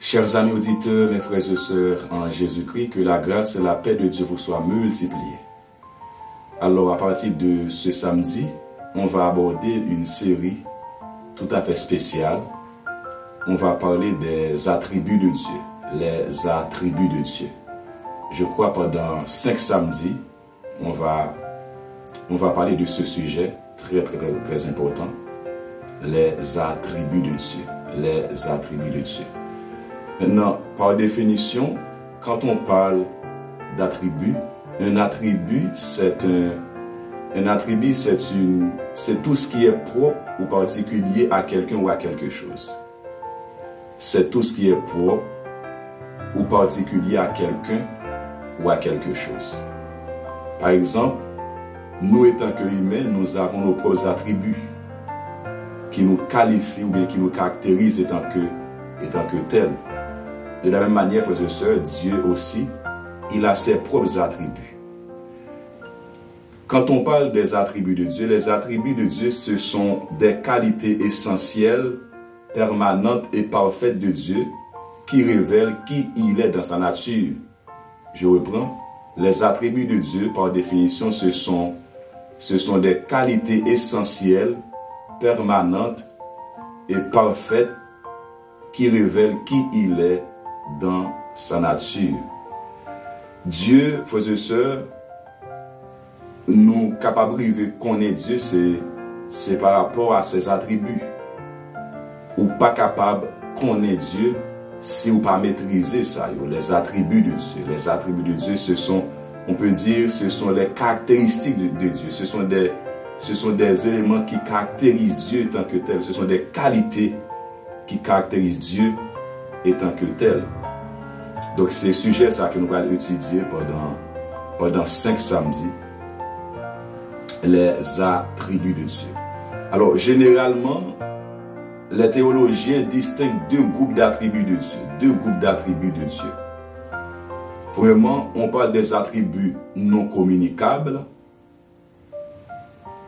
Chers amis auditeurs, mes frères et sœurs en Jésus-Christ, que la grâce et la paix de Dieu vous soient multipliées. Alors, à partir de ce samedi, on va aborder une série tout à fait spéciale. On va parler des attributs de Dieu, les attributs de Dieu. Je crois pendant 5 samedis, on va parler de ce sujet très important, les attributs de Dieu, les attributs de Dieu. Maintenant, par définition, quand on parle d'attributs, un attribut, c'est tout ce qui est propre ou particulier à quelqu'un ou à quelque chose. C'est tout ce qui est propre ou particulier à quelqu'un ou à quelque chose. Par exemple, nous étant qu'humains, nous avons nos propres attributs qui nous qualifient ou bien qui nous caractérisent étant que tels. De la même manière, frères et sœurs, Dieu aussi, il a ses propres attributs. Quand on parle des attributs de Dieu, les attributs de Dieu, ce sont des qualités essentielles, permanentes et parfaites de Dieu qui révèlent qui il est dans sa nature. Je reprends. Les attributs de Dieu, par définition, ce sont des qualités essentielles, permanentes et parfaites qui révèlent qui il est dans sa nature. Dieu, frères et sœurs, nous capables de connaître Dieu, c'est par rapport à ses attributs. Ou pas capable de connaître Dieu si vous pas maîtriser ça, les attributs de Dieu. Les attributs de Dieu, on peut dire, ce sont les caractéristiques de Dieu. Ce sont des éléments qui caractérisent Dieu tant que tel. Ce sont des qualités qui caractérisent Dieu étant que tel. Donc c'est sujet ça que nous allons étudier pendant 5 samedis. Les attributs de Dieu. Alors généralement, les théologiens distinguent 2 groupes d'attributs de Dieu. 2 groupes d'attributs de Dieu. Premièrement, on parle des attributs non communicables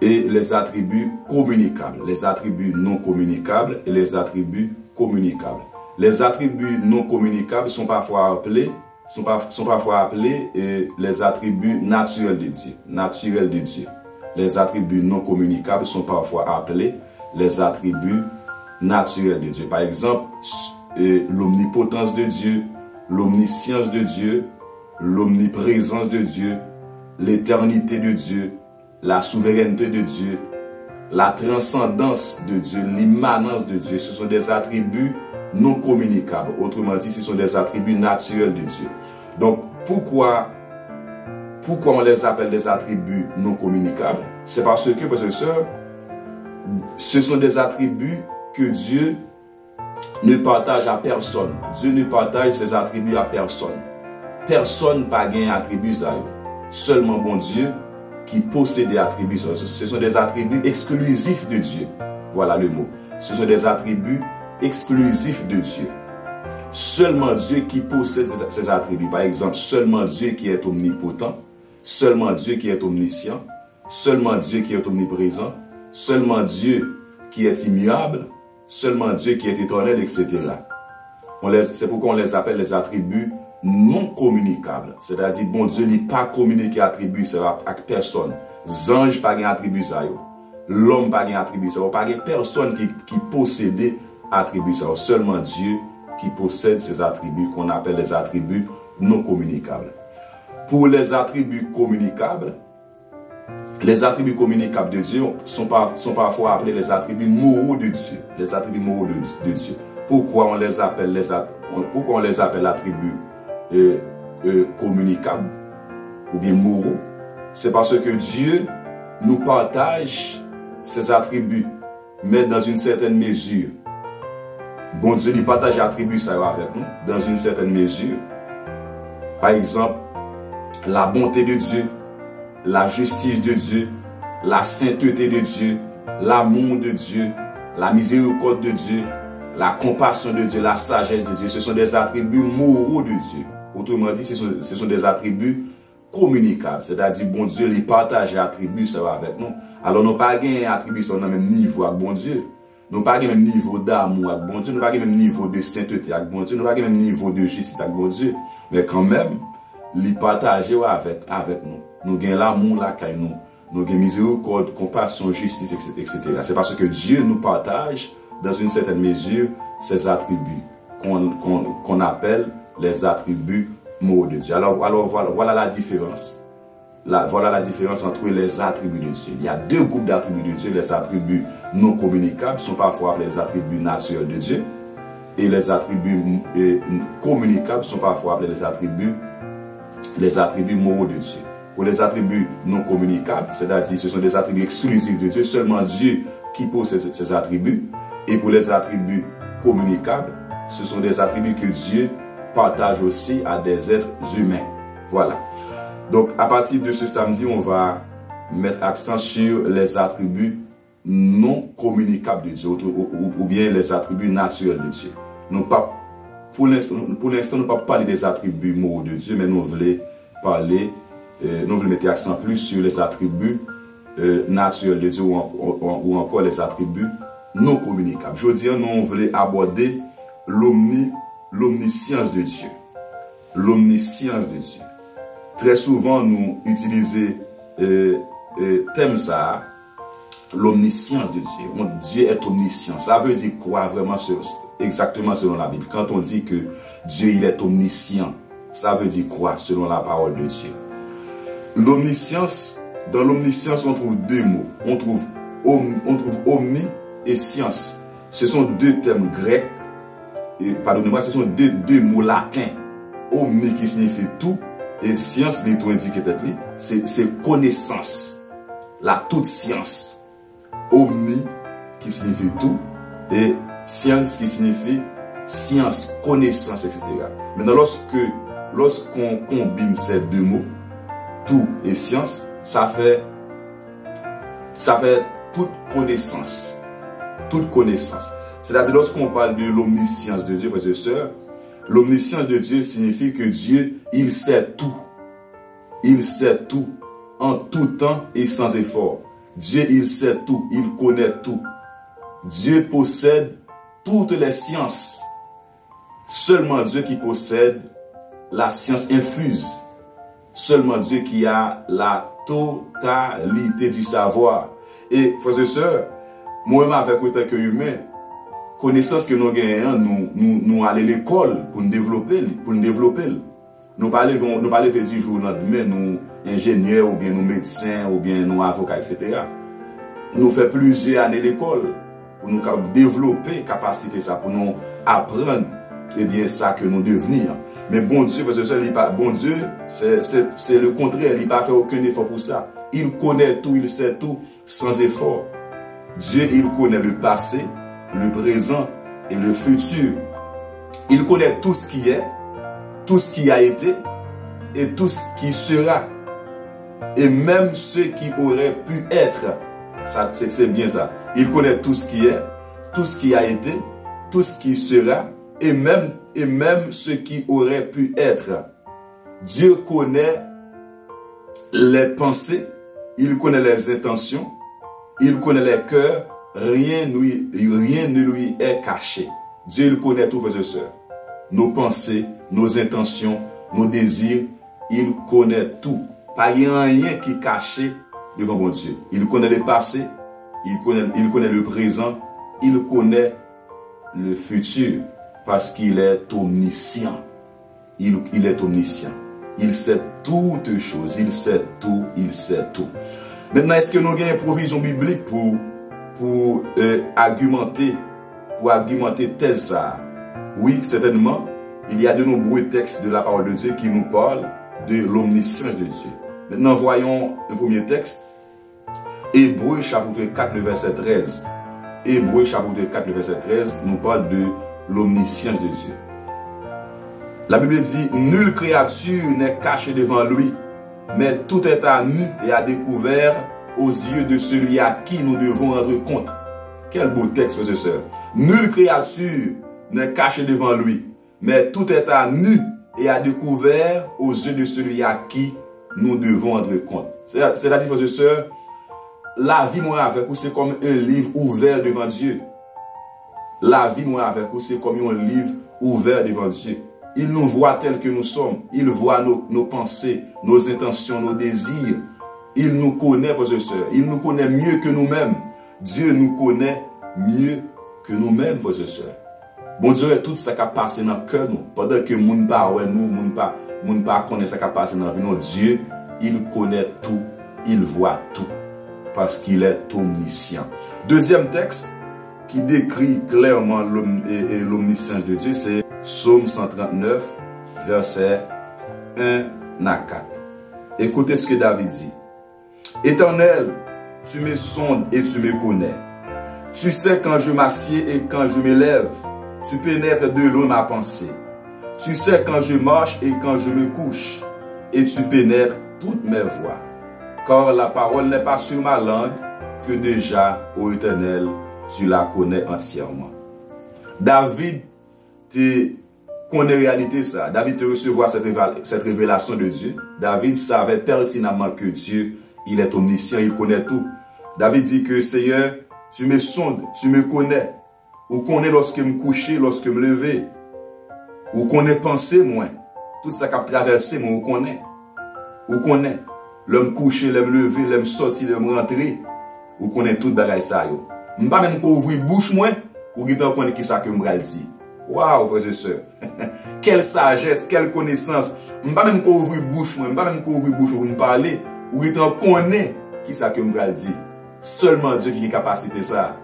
et les attributs communicables. Les attributs non communicables et les attributs communicables. Les attributs non communicables sont parfois appelés les attributs naturels de Dieu. Naturels de Dieu. Les attributs non communicables sont parfois appelés les attributs naturels de Dieu. Par exemple, l'omnipotence de Dieu, l'omniscience de Dieu, l'omniprésence de Dieu, l'éternité de Dieu, la souveraineté de Dieu, la transcendance de Dieu, l'immanence de Dieu. Ce sont des attributs non communicables. Autrement dit, ce sont des attributs naturels de Dieu. Donc, pourquoi on les appelle des attributs non communicables? C'est parce que, frères et sœurs, ce sont des attributs que Dieu ne partage à personne. Dieu ne partage ses attributs à personne. Personne n'a gagné attributs à eux. Seulement bon Dieu qui possède des attributs. Ce sont des attributs exclusifs de Dieu. Voilà le mot. Ce sont des attributs exclusifs de Dieu. Seulement Dieu qui possède ces attributs. Par exemple, seulement Dieu qui est omnipotent, seulement Dieu qui est omniscient, seulement Dieu qui est omniprésent, seulement Dieu qui est immuable, seulement Dieu qui est éternel, etc. C'est pourquoi on les appelle les attributs non communicables. C'est-à-dire, bon Dieu n'est pas communiqué attributs à personne. Les anges pas attributs à eux. L'homme pas attributs à eux. Pas personne qui possède attributs à eux. Seulement Dieu qui possède ces attributs qu'on appelle les attributs non communicables. Pour les attributs communicables de Dieu sont parfois appelés les attributs moraux de Dieu. Les attributs moraux de Dieu. Pourquoi on les appelle attributs communicables ou bien moraux? C'est parce que Dieu nous partage ses attributs, mais dans une certaine mesure. Bon Dieu lui partage les attributs ça avec nous, dans une certaine mesure. Par exemple, la bonté de Dieu, la justice de Dieu, la sainteté de Dieu, l'amour de Dieu, la miséricorde de Dieu, la compassion de Dieu, la sagesse de Dieu. Ce sont des attributs moraux de Dieu. Autrement dit, ce sont des attributs communicables. C'est-à-dire, bon Dieu, les partage les attributs ça va avec nous. Alors, nous n'avons pas gagné attributs sur le même niveau avec bon Dieu. nous pas le même niveau d'amour avec bon Dieu, nous pas le même niveau de sainteté avec bon Dieu, nous pas le même niveau de justice avec bon Dieu, mais quand même, les partager avec nous. Nous gagnons l'amour là qu'à nous. Nous gagnons miséricorde, compassion, justice, etc. C'est parce que Dieu nous partage, dans une certaine mesure, ses attributs, qu'on appelle les attributs moraux de Dieu. Alors voilà la différence. Voilà la différence entre les attributs de Dieu. Il y a deux groupes d'attributs de Dieu. Les attributs non communicables sont parfois appelés les attributs naturels de Dieu. Et les attributs communicables sont parfois appelés les attributs moraux de Dieu. Pour les attributs non communicables, c'est-à-dire ce sont des attributs exclusifs de Dieu, seulement Dieu qui possède ces attributs. Et pour les attributs communicables, ce sont des attributs que Dieu partage aussi à des êtres humains. Voilà. Donc, à partir de ce samedi, on va mettre accent sur les attributs non communicables de Dieu, ou bien les attributs naturels de Dieu. Non pas, pour l'instant, nous ne pouvons pas parler des attributs moraux de Dieu, mais nous voulons parler, nous voulons mettre accent plus sur les attributs naturels de Dieu, ou encore les attributs non communicables. Je veux dire, nous voulons aborder l'omniscience de Dieu. L'omniscience de Dieu. Très souvent, nous utilisons thème ça, l'omniscience de Dieu. Dieu est omniscient. Ça veut dire quoi vraiment exactement selon la Bible? Quand on dit que Dieu il est omniscient, ça veut dire quoi selon la parole de Dieu? L'omniscience, dans l'omniscience, on trouve deux mots. On trouve omni et science. Ce sont deux termes grecs. Pardonnez-moi, ce sont deux mots latins. Omni qui signifie tout. Et science, les tout indiqué c'est connaissance. La toute science. Omni, qui signifie tout. Et science, qui signifie science, connaissance, etc. Maintenant, lorsqu'on combine ces deux mots, tout et science, ça fait toute connaissance. Toute connaissance. C'est-à-dire, lorsqu'on parle de l'omniscience de Dieu, frères et sœurs, l'omniscience de Dieu signifie que Dieu, il sait tout. Il sait tout, en tout temps et sans effort. Dieu, il sait tout, il connaît tout. Dieu possède toutes les sciences. Seulement Dieu qui possède la science infuse. Seulement Dieu qui a la totalité du savoir. Et, frères et sœurs, moi-même avec autant que humain, connaissance que nous gagnons, nous allons à l'école pour nous développer. Nous parlons du jour au lendemain, nous ingénieurs, ou bien nous médecins, ou bien nous avocats, etc. Nous faisons plusieurs années à l'école pour nous développer capacité ça, pour nous apprendre bien ça que nous devenir. Mais bon Dieu, bon Dieu, c'est le contraire, il n'a pas fait aucun effort pour ça. Il connaît tout, il sait tout sans effort. Dieu, il connaît le passé, le présent et le futur. Il connaît tout ce qui est, tout ce qui a été et tout ce qui sera. Et même ce qui aurait pu être. C'est bien ça. Il connaît tout ce qui est, tout ce qui a été, tout ce qui sera et même ce qui aurait pu être. Dieu connaît les pensées, il connaît les intentions, il connaît les cœurs. Rien ne lui est caché. Dieu il connaît tout, frères et sœurs. Nos pensées, nos intentions, nos désirs, il connaît tout. Pas rien qui est caché devant mon Dieu. Il connaît le passé, il connaît le présent, il connaît le futur parce qu'il est omniscient. Il est omniscient. Il sait toutes choses, il sait tout, il sait tout. Maintenant, est-ce que nous avons une provision biblique pour argumenter tel ça? Oui, certainement. Il y a de nombreux textes de la parole de Dieu qui nous parlent de l'omniscience de Dieu. Maintenant, voyons un premier texte. Hébreux chapitre 4, le verset 13. Hébreux chapitre 4, le verset 13 nous parle de l'omniscience de Dieu. La Bible dit, nulle créature n'est cachée devant lui, mais tout est à nu et à découvert aux yeux de celui à qui nous devons rendre compte. Quel beau texte, frères et sœurs. Nulle créature n'est cachée devant lui, mais tout est à nu et à découvert aux yeux de celui à qui nous devons rendre compte. C'est-à-dire, frères et sœurs, la vie moi avec vous, c'est comme un livre ouvert devant Dieu. La vie, moi, avec vous, c'est comme un livre ouvert devant Dieu. Il nous voit tels que nous sommes. Il voit nos pensées, nos intentions, nos désirs. Il nous connaît, frères et sœurs. Il nous connaît mieux que nous-mêmes. Dieu nous connaît mieux que nous-mêmes, frères et sœurs. Bon Dieu, tout ça qui a passé dans le cœur, nous. Pendant que nous ne pas connaître ce qui a passé dans la vie, Dieu, il connaît tout. Il voit tout. Parce qu'il est omniscient. Deuxième texte qui décrit clairement l'omniscience de Dieu, c'est Psaume 139, versets 1 à 4. Écoutez ce que David dit. Éternel, tu me sondes et tu me connais. Tu sais quand je m'assieds et quand je m'élève. Tu pénètres de loin ma pensée. Tu sais quand je marche et quand je me couche. Et tu pénètres toutes mes voies. Car la parole n'est pas sur ma langue que déjà, ô Éternel, tu la connais entièrement. David te connaît réalité ça. David te recevoir cette révélation de Dieu. David savait pertinemment que Dieu, il est omniscient, il connaît tout. David dit que Seigneur, tu me sondes, tu me connais. Ou connais lorsque je me couchais, lorsque je me levais. Ou connais pensé, moi. Tout ça qui a traversé, moi, ou connais. Ou connais. L'homme couché, l'homme levé, l'homme sorti, l'homme rentré. Ou connais tout bagay ça yo. M'pas même qu'on ouvre bouche moi, ou gitan connaît qui ça que m'bral dit. Waouh, frères et sœurs. Quelle sagesse, quelle connaissance. M'pas même qu'on ouvre bouche moi, m'pas même qu'on ouvre bouche pour me parler, ou gitan connaît qui ça que m'bral dit. Seulement Dieu qui a capacité ça.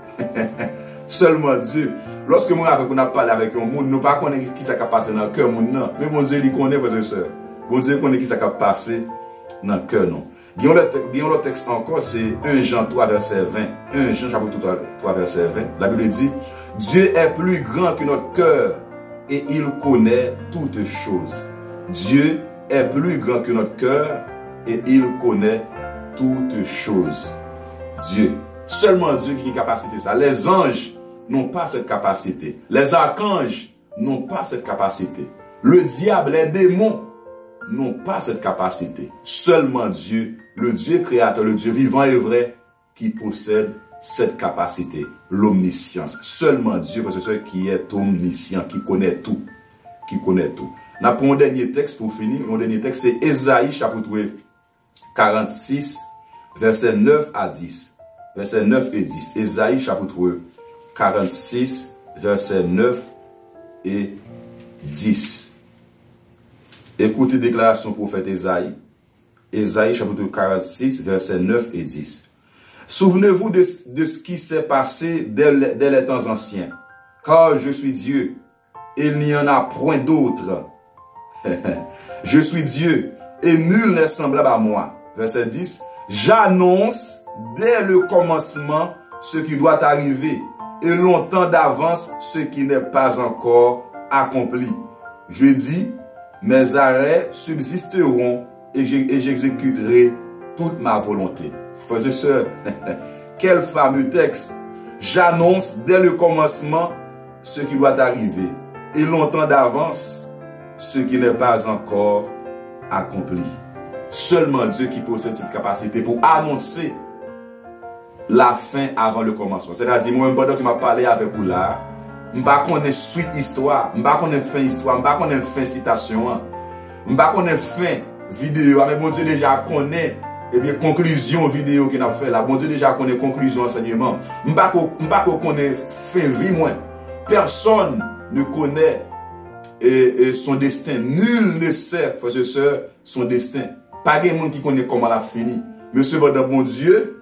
Seulement Dieu. Lorsque moi avec on a parlé avec un monde, nous pas connaît qui ça qui a passé dans le cœur monde non, mais bon Dieu il connaît frères et sœurs. Bon Dieu connaît qui ça qui a passé dans le cœur non. Guillaume le texte encore, c'est 1 Jean 3 verset 20. 1 Jean chapitre 3 verset 20. La Bible dit, Dieu est plus grand que notre cœur et il connaît toutes choses. Dieu est plus grand que notre cœur et il connaît toutes choses. Dieu. Seulement Dieu qui a une capacité ça. Les anges n'ont pas cette capacité. Les archanges n'ont pas cette capacité. Le diable, les démons n'ont pas cette capacité. Seulement Dieu, le Dieu créateur, le Dieu vivant et vrai, qui possède cette capacité, l'omniscience. Seulement Dieu, c'est ce qui est omniscient, qui connaît tout. Qui connaît tout. Nous avons un dernier texte pour finir. Mon dernier texte, c'est Ésaïe, chapitre 46, versets 9 à 10. Versets 9 et 10. Ésaïe, chapitre 46, versets 9 et 10. Écoutez la déclaration du prophète Ésaïe. Ésaïe chapitre 46, versets 9 et 10. Souvenez-vous de ce qui s'est passé dès les temps anciens. Car je suis Dieu, et il n'y en a point d'autre. Je suis Dieu, et nul n'est semblable à moi. Verset 10. J'annonce dès le commencement ce qui doit arriver, et longtemps d'avance ce qui n'est pas encore accompli. Je dis, mes arrêts subsisteront et j'exécuterai toute ma volonté. Frères et sœurs, quel fameux texte. J'annonce dès le commencement ce qui doit arriver et longtemps d'avance ce qui n'est pas encore accompli. Seulement Dieu qui possède cette capacité pour annoncer la fin avant le commencement. C'est-à-dire, moi, pendant que je parlé avec vous là, je ne sais pas suite histoire, je ne sais pas fin histoire, je ne sais pas fin citation, je ne sais pas fin vidéo, mais bon Dieu déjà connaît conclusion vidéo qu'il a fait là. Bon Dieu déjà connaît conclusion enseignement. Je ne sais pas connaît fin vie moi. Personne ne connaît son destin. Nul ne sait, frères et sœurs, son destin. Pas de monde qui connaît comment elle a fini. Mais cependant, bon Dieu,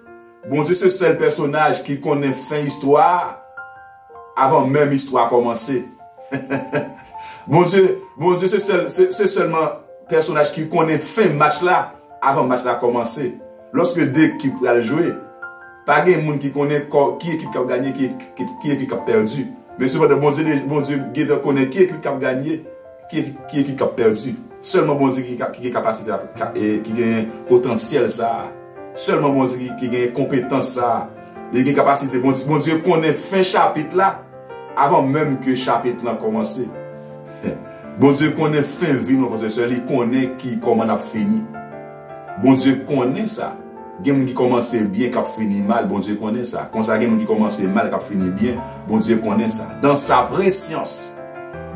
c'est le seul personnage qui connaît fin histoire avant même l'histoire commencer. Bon Dieu, c'est seulement personnage qui connaît fin match là avant le match là commencer. Lorsque deux équipes vont jouer, pas de monde qui connaît qui équipe qui a gagné, qui équipe qui a perdu. Mais cependant, bon Dieu connaît qui équipe qui a gagné, qui équipe qui a perdu. Seulement bon Dieu qui a capacité et qui a potentiel ça. Seulement bon Dieu qui a compétence ça. Il a capacité. Bon Dieu connaît fin chapitre là avant même que chapitre là commence. Bon Dieu connaît fin vie, nos frères et sœurs. Il connaît comment on a fini. Bon Dieu connaît ça. il y a des gens qui commencent bien, qui finissent mal, bon Dieu connaît ça. Comme ça, il y a des gens qui commencent mal, qui finissent bien, bon Dieu connaît ça. Dans sa préscience,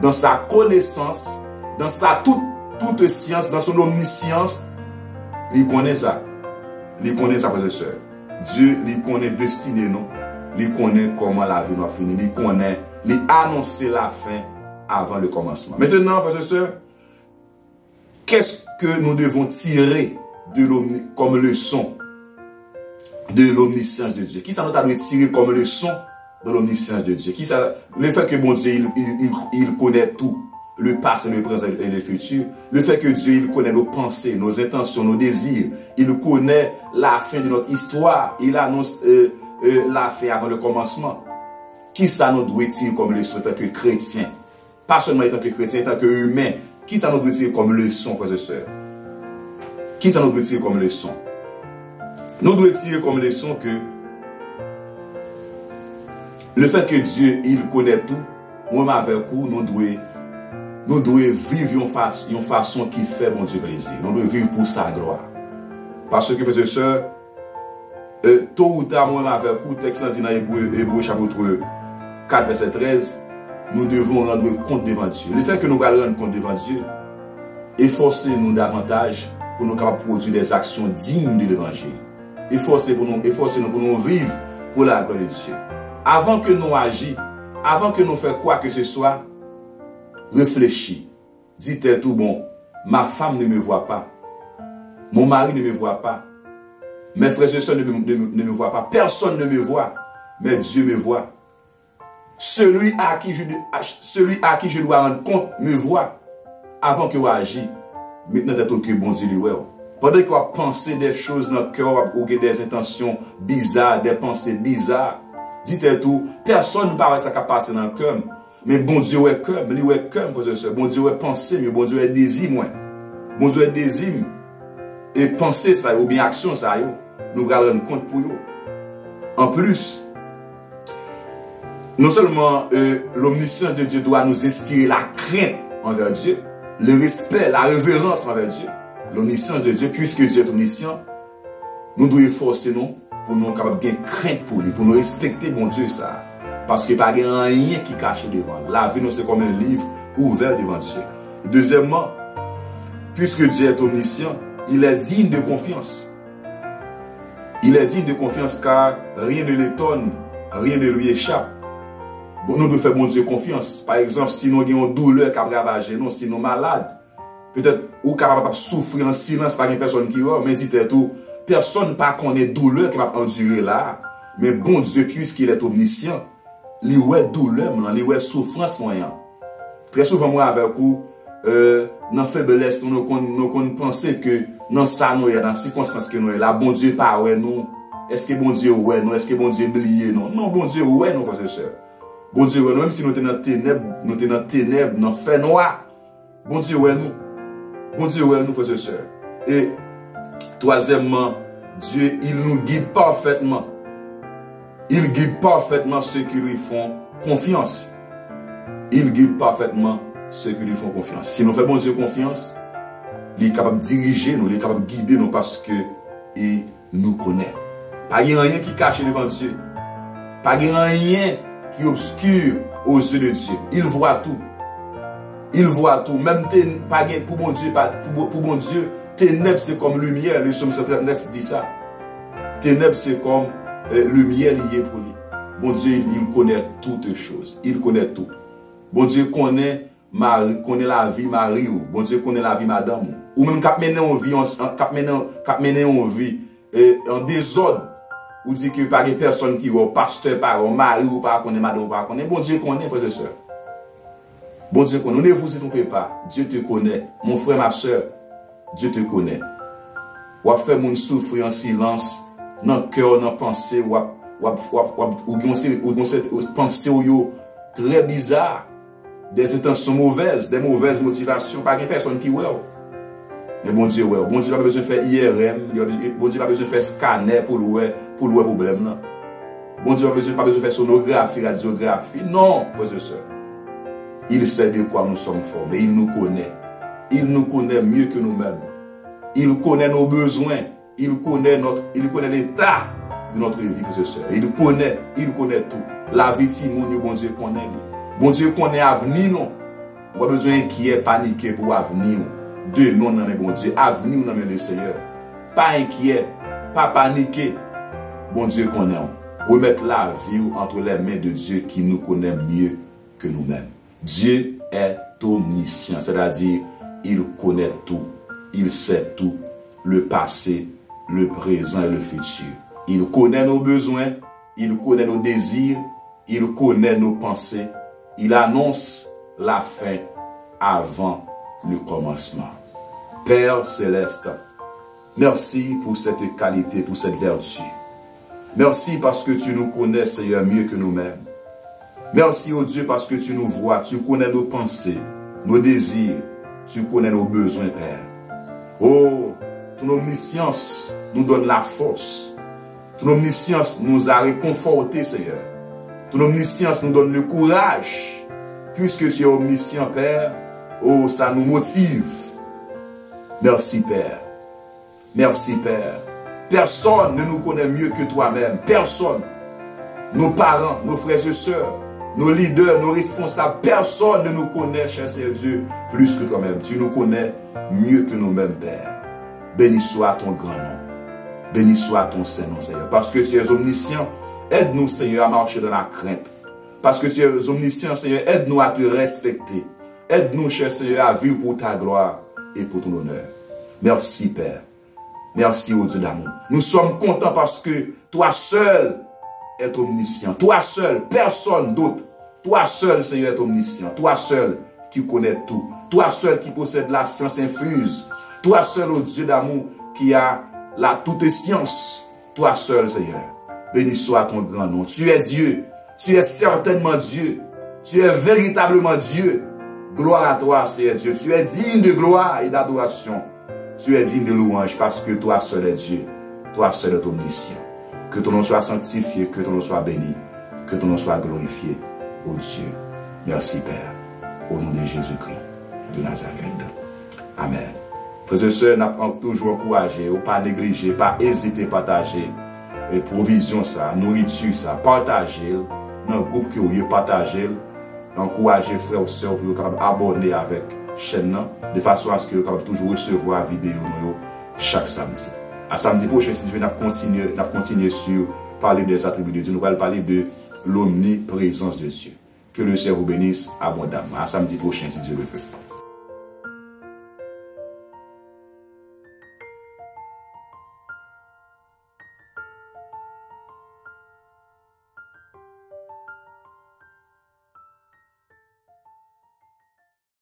dans sa connaissance, dans sa toute science, dans son omniscience, il connaît ça. Il connaît ça, frères et sœurs. Dieu, il connaît destinée, non? Il connaît comment la vie va finir. Il connaît, il annonce la fin avant le commencement. Maintenant, frères et sœurs, qu'est-ce que nous devons tirer comme leçon de l'omniscience de Dieu? Qui ça nous a tiré comme leçon de l'omniscience de Dieu? Qui ça, le fait que bon Dieu, il connaît tout, le passé, le présent et le futur. Le fait que Dieu, il connaît nos pensées, nos intentions, nos désirs. Il connaît la fin de notre histoire. Il annonce la fin avant le commencement. Qui ça nous doit tirer comme leçon en tant que chrétien? Pas seulement en tant que chrétien, en tant qu'humain. Qui ça nous doit tirer comme leçon, frères et sœurs? Qui ça nous doit tirer comme leçon? Nous devons tirer comme leçon que le fait que Dieu, il connaît tout, moi avec vous, nous devons vivre une façon qui fait mon Dieu plaisir. Nous devons vivre pour sa gloire. Parce que, frères et sœurs, tôt ou tard, moi avec vous, texte dit dans Hébreux chapitre 4, verset 13, nous devons rendre compte devant Dieu. Le fait que nous allons rendre compte devant Dieu, efforcez-nous davantage pour nous capables de produire des actions dignes de l'évangile. Efforcez-nous pour nous vivre pour la gloire de Dieu. Avant que nous agissions, avant que nous fassions quoi que ce soit, réfléchis. Dites tout bon, ma femme ne me voit pas. Mon mari ne me voit pas. Mes frères et sœurs ne me voient pas. Personne ne me voit. Mais Dieu me voit. Celui à qui je dois rendre compte me voit. Avant que vous agissiez, maintenant c'est que bon Dieu lui voit. Pendant que vous pensez des choses dans le cœur, ou des intentions bizarres, des pensées bizarres, dites tout, personne ne parle ça qui passe dans le cœur. Mais bon Dieu est cœur, il est cœur, frères et sœurs. Bon Dieu est pensée, mais bon Dieu est désir, moi. Bon Dieu est désir. Et penser ça, ou bien action ça, nous allons rendre compte pour eux. En plus, non seulement l'omniscience de Dieu doit nous inspirer la crainte envers Dieu, le respect, la révérence envers Dieu, l'omniscience de Dieu, puisque Dieu est omniscient, nous devons efforcer nous pour nous capables de crainte pour lui, pour nous respecter bon Dieu ça. Parce qu'il n'y a pas rien qui cache devant. La vie, c'est comme un livre ouvert devant Dieu. Deuxièmement, puisque Dieu est omniscient, il est digne de confiance. Il est digne de confiance car rien ne l'étonne, rien ne lui échappe. Bon, nous devons faire bon Dieu confiance. Par exemple, si nous avons une douleur qui a ravagé nous, si nous sommes malades, peut-être ou capable de souffrir en silence par une personne qui va, mais dites tout, personne ne connaît douleur qui va endurer là. Mais bon Dieu, puisqu'il est omniscient, il y a douleur, il y a souffrance moyen. Très souvent, moi, avec vous, dans la faiblesse, nous pensons que dans ça, nous dans les circonstances que nous sommes là, bon Dieu pas ouais nous. Est-ce que bon Dieu ouais nous? Est-ce que bon Dieu oublié nous? Non, bon Dieu ouais nous, frères et sœurs. Bon Dieu ouais nous, même si nous sommes dans les ténèbres, dans le fait noir. Bon Dieu ouais nous. Bon Dieu ouais nous, frères et sœurs. Et troisièmement, Dieu, il nous guide parfaitement. Il guide parfaitement ceux qui lui font confiance. Il guide parfaitement ceux qui lui font confiance. Si nous faisons bon Dieu confiance, il est capable de diriger nous, il est capable de guider nous parce qu'il nous connaît. Pas de rien qui cache devant Dieu. Pas de rien qui obscure aux yeux de Dieu. Il voit tout. Il voit tout. Même pour bon Dieu, ténèbres c'est comme lumière. Le psaume 139 dit ça. Ténèbres c'est comme lumière liée pour lui. Bon Dieu, il connaît toutes choses. Il connaît tout. Bon Dieu connaît la vie Marie ou. Bon Dieu connaît la vie madame ou même cap mener en vie en désordre ou dit que pas de personne qui va pasteur par un mari ou pas connaît madame ou pas connaît. Bon Dieu connaît, frères et sœurs. Bon Dieu connaît. Ne vous trompez pas. Dieu te connaît. Mon frère, ma soeur, Dieu te connaît. Ou a fait mon souffrir en silence dans le cœur, dans la pensée ou pensée très bizarre. Des intentions mauvaises, des mauvaises motivations, pas de personne qui ouais. Mais bon Dieu, ouais. Bon Dieu n'a pas besoin de faire IRM, bon Dieu n'a pas besoin de faire scanner pour le problème là. Bon Dieu n'a pas besoin de faire sonographie, radiographie. Non, frères et sœurs. Il sait de quoi nous sommes formés, il nous connaît. Il nous connaît mieux que nous-mêmes. Il connaît nos besoins. Il connaît l'état de notre vie, frères et sœurs. Il connaît tout. La vie de Simon, bon Dieu connaît. Bon Dieu connaît l'avenir, non. Pas besoin d'inquiéter, paniquer pour l'avenir. De non, non, mais bon Dieu, avenir, non, mais le Seigneur. Pas inquiet, pas paniquer. Bon Dieu connaît. Remettre la vie entre les mains de Dieu qui nous connaît mieux que nous-mêmes. Dieu est omniscient, c'est-à-dire, il connaît tout. Il sait tout. Le passé, le présent et le futur. Il connaît nos besoins, il connaît nos désirs, il connaît nos pensées. Il annonce la fin avant le commencement. Père céleste, merci pour cette qualité, pour cette vertu. Merci parce que tu nous connais, Seigneur, mieux que nous-mêmes. Merci, oh Dieu, parce que tu nous vois, tu connais nos pensées, nos désirs, tu connais nos besoins, Père. Oh, ton omniscience nous donne la force. Ton omniscience nous a réconfortés, Seigneur. Ton omniscience nous donne le courage. Puisque tu es omniscient, Père, oh, ça nous motive. Merci, Père. Merci, Père. Personne ne nous connaît mieux que toi-même. Personne. Nos parents, nos frères et sœurs, nos leaders, nos responsables, personne ne nous connaît, cher Seigneur Dieu, plus que toi-même. Tu nous connais mieux que nous-mêmes, Père. Béni soit ton grand nom. Béni soit ton Saint-Nom, Seigneur. Parce que tu es omniscient, aide-nous, Seigneur, à marcher dans la crainte. Parce que tu es omniscient, Seigneur, aide-nous à te respecter. Aide-nous, cher Seigneur, à vivre pour ta gloire et pour ton honneur. Merci, Père. Merci, ô Dieu d'amour. Nous sommes contents parce que toi seul es omniscient. Toi seul, personne d'autre. Toi seul, Seigneur, est omniscient. Toi seul qui connais tout. Toi seul qui possède la science infuse. Toi seul, ô Dieu d'amour, qui a la toute science. Toi seul, Seigneur. Béni soit ton grand nom. Tu es Dieu. Tu es certainement Dieu. Tu es véritablement Dieu. Gloire à toi, Seigneur Dieu. Tu es digne de gloire et d'adoration. Tu es digne de louange parce que toi seul est Dieu. Toi seul est omniscient. Que ton nom soit sanctifié, que ton nom soit béni, que ton nom soit glorifié, ô Dieu. Merci, Père. Au nom de Jésus-Christ de Nazareth. Amen. Frères et sœurs, nous toujours encouragé, ou pas négliger, pas hésiter à partager et provision ça, nourriture ça, partager dans le groupe qui vous partagez, encourager frères et sœurs pour abonner avec chaîne de façon à ce que vous toujours recevoir la vidéo chaque samedi. À samedi prochain, si Dieu n'a continué sur parler des attributs de Dieu, nous allons parler de l'omniprésence de Dieu. Que le Seigneur vous bénisse abondamment. À samedi prochain, si Dieu le veut.